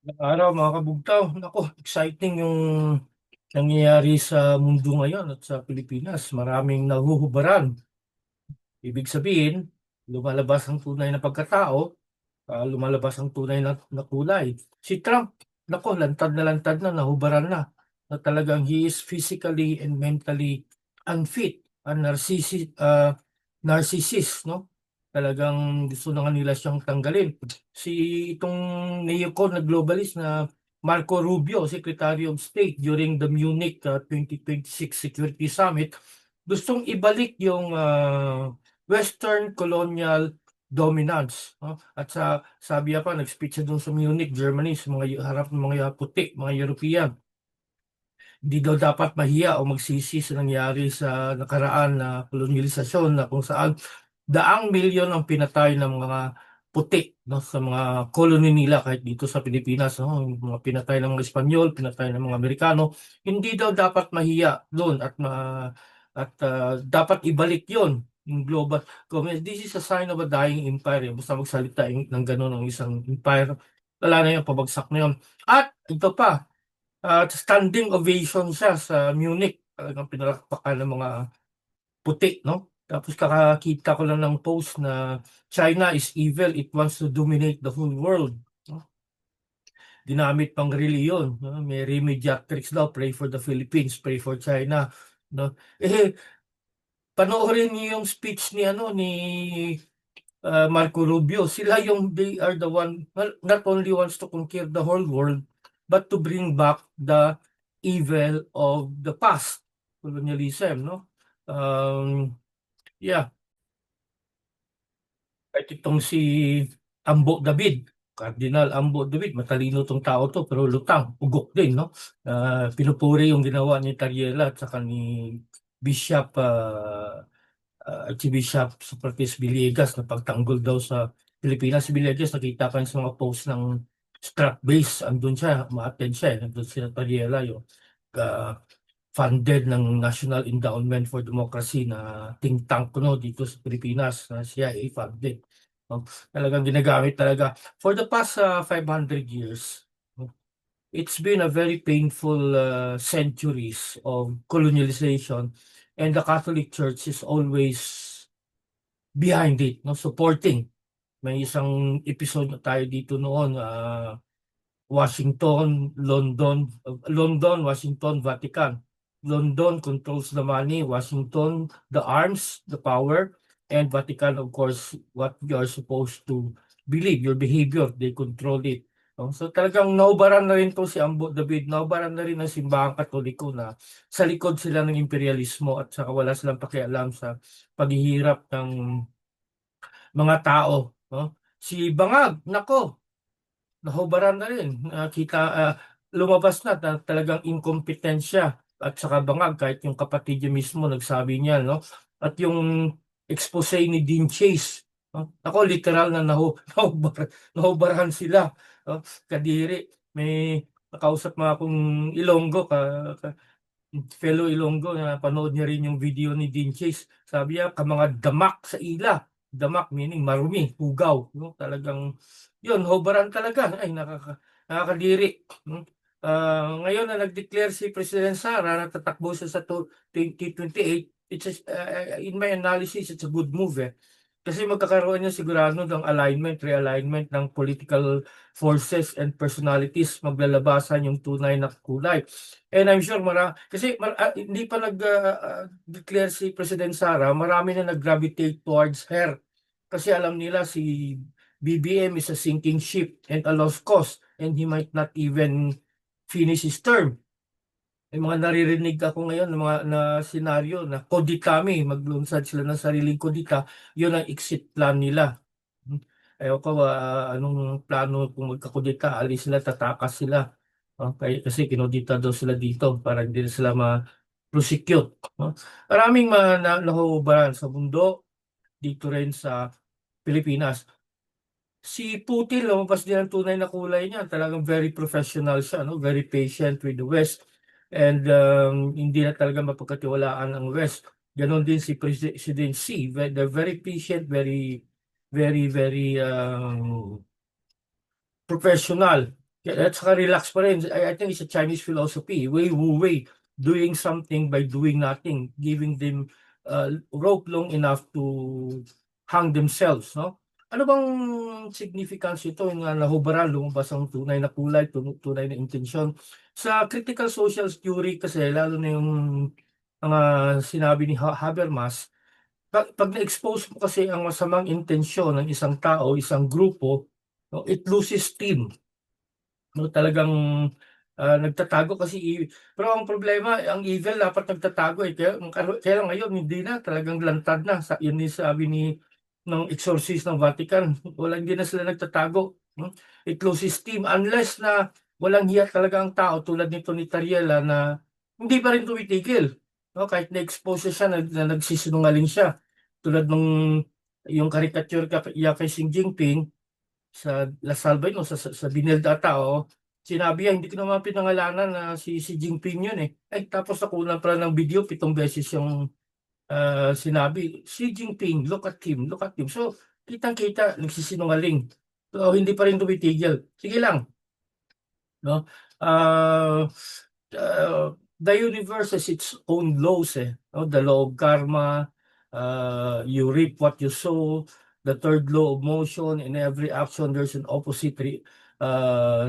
Magandang araw mga kabugtaw. Nako, exciting yung nangyayari sa mundo ngayon at sa Pilipinas. Maraming nahuhubaran. Ibig sabihin, lumalabas ang tunay na pagkatao, lumalabas ang tunay na kulay. Si Trump, nako, lantad na, nahubaran na talagang he is physically and mentally unfit, a narcissist, no? Talagang gusto na nga nila siyang tanggalin. Si itong neocon na globalist na Marco Rubio, Secretary of State during the Munich 2026 Security Summit, gustong ibalik yung Western colonial dominance. No? At sabi niya pa, nag-speech siya doon sa Munich, Germany, sa mga harap ng mga puti, mga European. Hindi daw dapat mahiya o magsisi sa nangyari sa nakaraan na kolonyalisasyon na kung saan daang milyon ang pinatay ng mga puti, no, sa mga colony nila kahit dito sa Pilipinas, no, yung mga pinatay ng mga Espanyol, pinatay ng mga Amerikano. Hindi daw dapat mahiya doon at dapat ibalik yon yung global government. This is a sign of a dying empire. Basta magsalita ng gano'n ng isang empire, wala na yung pabagsak na yun. At ito pa, standing ovation siya sa Munich. Talagang pinalakpakan ng mga puti, no? Tapos kakakita ko lang ng post na China is evil, it wants to dominate the whole world. No? Ginamit pang reliyon. No? May remediatrix daw, pray for the Philippines, pray for China. No? Eh, panoorin niyo yung speech ni Marco Rubio. Sila yung they are the one not only wants to conquer the whole world but to bring back the evil of the past, colonialism, no? Yeah, kahit itong si Ambo David, Cardinal Ambo David, matalino tong tao to pero lutang, ugok din, no? Pinupuri yung ginawa ni Tariela at saka ni Bishop Archbishop Socrates Villegas na pagtanggol daw sa Pilipinas. Si Villegas, nakita ka sa mga post ng Strat Base, andun siya, ma-attend siya, andun si Tariela, yung uh, funded ng National Endowment for Democracy na think tank no, dito sa Pilipinas, na CIA funded. No? Talagang ginagamit talaga. For the past 500 years, no, it's been a very painful centuries of colonialization, and the Catholic Church is always behind it, no, supporting. May isang episode na tayo dito noon, Washington, London, Washington, Vatican. London controls the money, Washington, the arms, the power, and Vatican, of course, what you are supposed to believe, your behavior, they control it. No? So talagang naubaran na rin to si Ambo David, naubaran na rin ng simbahang katoliko na sa likod sila ng imperialismo at saka wala silang pakialam sa paghihirap ng mga tao. No? Si Bangag, nako, nahubaran na rin. Lumabas na talagang inkompetensya at saka bangag kahit yung kapatid niya mismo nagsabi niya, no? At yung expose ni Dean Chase, no? Ako literal na nahubaran sila. No? Kadiri, may nakausap mga akong Ilonggo, fellow Ilonggo na panood niya rin yung video ni Dean Chase. Sabi niya, ka mga damak sa ila. Damak meaning marumi, pugaw. No? Talagang, yun, hobaran talaga. Ay, nakakadiri. No? Ngayon na nag-declare si President Sara na tatakbo siya sa 2028, in my analysis, it's a good move eh. Kasi magkakaroon niya sigurado ng alignment, realignment ng political forces and personalities, maglalabasan yung tunay na kulay. And I'm sure hindi pa nag-declare si President Sara, marami na nag-gravitate towards her. Kasi alam nila si BBM is a sinking ship and a lost cause and he might not even finish his term. May mga naririnig ako ngayon ng mga na senaryo na koditami, maglunsad sila ng sariling kodita, yun ang exit plan nila. Ayaw ko anong plano kung magkakodita, alis sila, tatakas sila. Kasi kinodita daw sila dito para hindi na sila ma-prosecute. No? Maraming nahuhubaran sa mundo, dito rin sa Pilipinas. Si Putin, lumabas din ang tunay na kulay niya. Talagang very professional siya, no? Very patient with the West. And hindi na talaga mapagkatiwalaan ang West. Ganon din si President Xi. They're very patient, very, very, very professional. At saka relax pa rin. I think it's a Chinese philosophy. Wei Wu Wei, doing something by doing nothing, giving them rope long enough to hang themselves, no? Ano bang significance ito na nahubaran, lumabas ang tunay na kulay, tunay na intensyon? Sa critical social theory kasi, lalo na yung mga sinabi ni Habermas, pag na-expose mo kasi ang masamang intensyon ng isang tao, isang grupo, no, it loses steam. No, talagang nagtatago kasi pero ang problema, ang evil dapat nagtatago eh. Kaya ngayon hindi na, talagang lantad na. Yun din sabi ng exorcist ng Vatican, hindi na sila nagtatago. No? It loses steam unless na walang hiya talaga ang tao tulad nito ni Tariela na hindi pa rin tumitigil. No? Kahit na-expose siya na nagsisinungaling siya. Tulad nung yung caricature kay Xi Jinping sa La Salva no, sa Binilda tao, sinabi niya, hindi ko naman pinangalanan na si Jinping yun eh. Tapos nakunan pala ng video, 7 beses yung sinabi, Xi Jinping, look at him, look at him. So, kitang-kita, nagsisinungaling. So, hindi pa rin tumitigil. Sige lang, no? Uh, the universe has its own laws eh. No? The law of karma, you reap what you sow, the third law of motion, in every action there's an opposite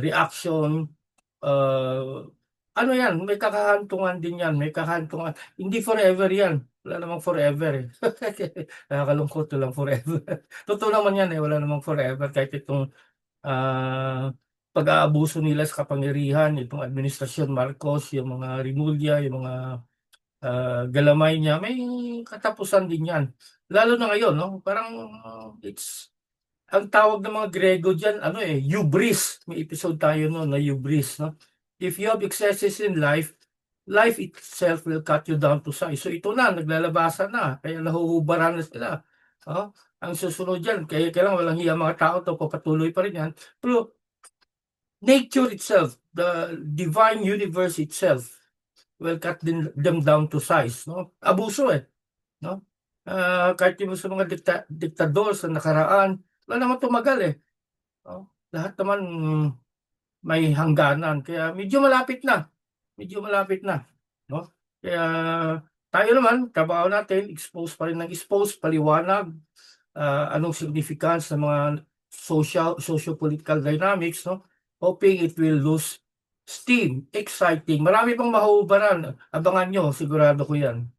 reaction. Ano yan, may kakahantungan din yan, may kakahantungan. Hindi forever yan. Wala namang forever eh. Nakakalungkot lang forever. Totoo naman yan eh, wala namang forever. Kahit itong pag-aabuso nila sa kapangyarihan, itong administrasyon Marcos, yung mga Rimulya, yung mga galamay niya, may katapusan din yan. Lalo na ngayon, no? Parang ang tawag ng mga Grego dyan, hubris. May episode tayo no, na hubris, no? If you have excesses in life, life itself will cut you down to size. So ito na, naglalabasan na, kaya nahuhubaran na sila. Ang susunod dyan, kaya kailangan walang hiya mga tao to, papatuloy pa rin yan. Pero nature itself, the divine universe itself, will cut them down to size. No? Abuso eh. No? Kahit yung sa mga diktador sa nakaraan, wala naman tumagal eh. No? Lahat naman may hangganan. Kaya medyo malapit na. Medyo malapit na. No? Kaya tayo naman, trabaho natin, expose pa rin ng expose, paliwanag, anong significance ng mga socio-political dynamics, no? Hoping it will lose steam, exciting. Marami pang mahuhubaran. Abangan nyo, sigurado ko yan.